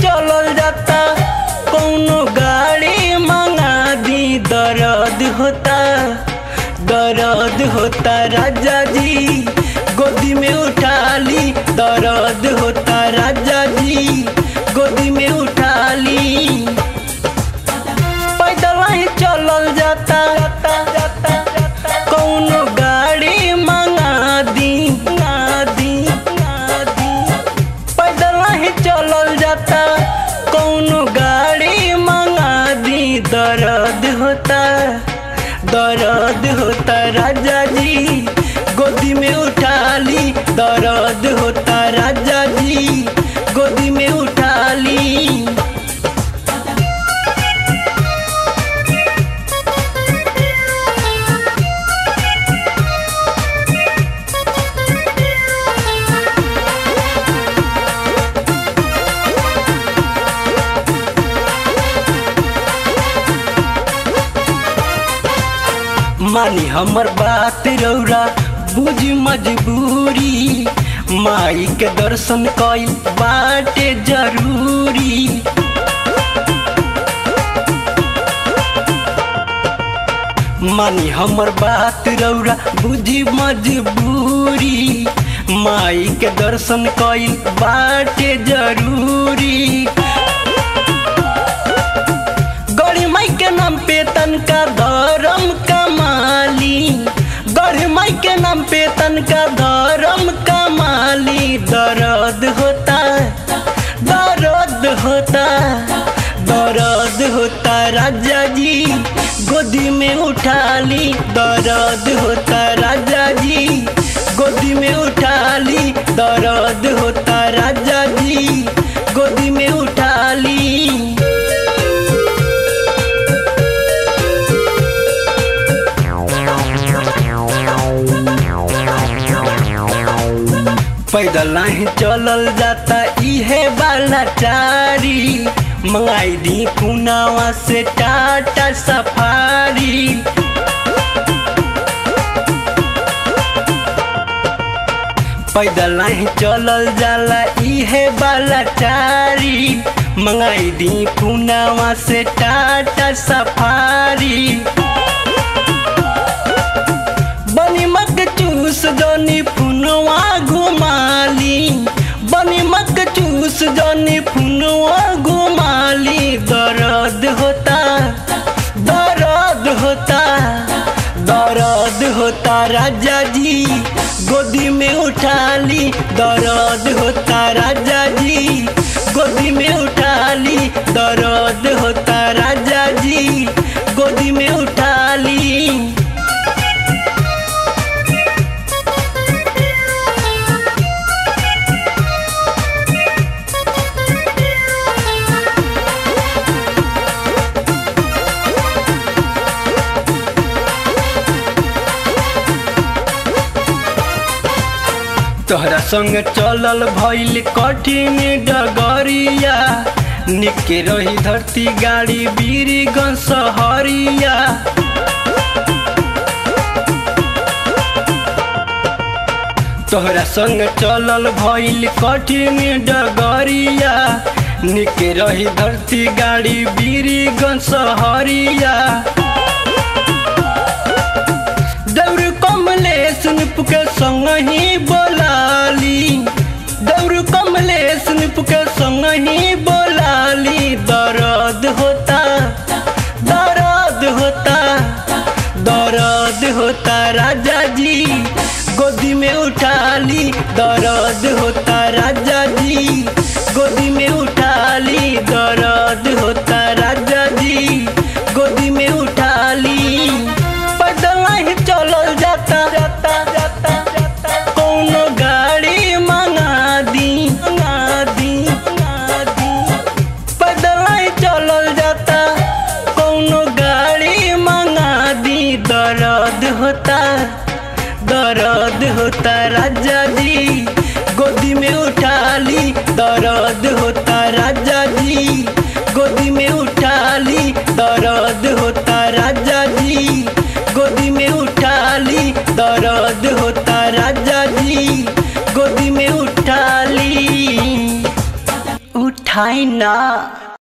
चलल जाता कौनो गाड़ी मंगा दी। दर्द होता राजा जी गोदी में उठा ली। दर्द होता राजा जी गोदी में उठा ली। पैदल ही चलल जाता कौनो गाड़ी मंगा दी। पैदल ही चलल जाता कौनो गाड़ी मंगा दी। दर्द होता राजा जी गोदी में उठा ली। दर्द होता राजा जी गोदी में उठा ली। मानी हमर बात रौरा बुझी मजबूरी। माई के दर्शन कइल बाटे जरूरी। मानी हमर बात रौरा बुझी मजबूरी। माई के दर्शन कइल बाटे जरूरी। गौरी माई के नाम पे तनका धर्म कमाली। गौरी माई के नाम पे तनका धर्म कमाली। दर्द होता राजा जी गोदी में उठा ली। दर्द होता राजा जी गोदी में उठा ली। दर्द होता राजा जी गोदी में उठा ली। पैदल नहीं चलल जाता इहे वाला चारी। मंगाई दी पुनावा से टाटा सफारी। पैदल नहीं चलल जाला इहे वाला चारी। मंगाई दी पुनावा से टाटा सफारी। बनी मक चूस जोनी फुनवा घुमाली। बनी मक चूस जोनी फुनवा घुमाली। दर्द होता राजा जी गोदी में उठा ली। दर्द होता राजा जी गोदी में उठा ली। दर्द होता राजा जी गोदी में उठा ली। तोहरा संग चलल भइल कठिन डगरिया। निके रही धरती गाड़ी बीरगंज सहरिया। तोहरा संग चलल भइल कठिन डगरिया। निके रही धरती गाड़ी बीरगंज सहरिया। दौड़ कमलेश नुप के संग ही बोलाली। दौड़ कमलेश नुप के संग ही बोलाली। दर्द होता राजा जी गोदी में उठा ली। दर्द होता राजा जी गोदी में उठा ली। दर्द होता राजा जी गोदी में उठा ली। पैदल ही चलल जाता कौनो गाड़ी मंगा दी। पैदल ही चलल जाता कौनो गाड़ी मंगा दी। दर्द होता राजा जी गोदी में उठा ली। दर्द होता राजा जी गोदी में उठा ली। दर्द होता राजा जी गोदी में उठा ली। दर्द होता राजा जी गोदी में उठा ली। उठाई ना।